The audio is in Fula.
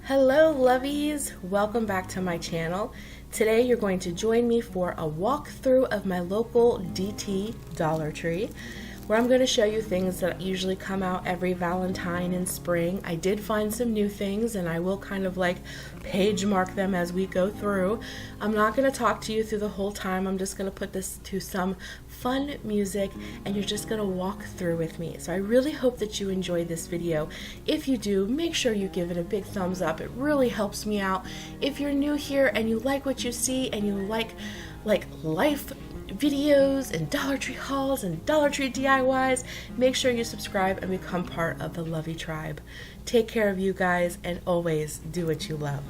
Hello lovies, welcome back to my channel. Today you're going to join me for a walkthrough of my local DT Dollar Tree, where I'm going to show you things that usually come out every Valentine and spring. I did find some new things and I will kind of like page mark them as we go through. I'm not going to talk to you through the whole time. I'm just going to put this to some fun music and you're just going to walk through with me. So I really hope that you enjoyed this video. If you do, make sure you give it a big thumbs up. It really helps me out. If you're new here and you like what you see and you like life videos and Dollar Tree hauls and Dollar Tree DIYs, make sure you subscribe and become part of the Lovie tribe. Take care of you guys and always do what you love.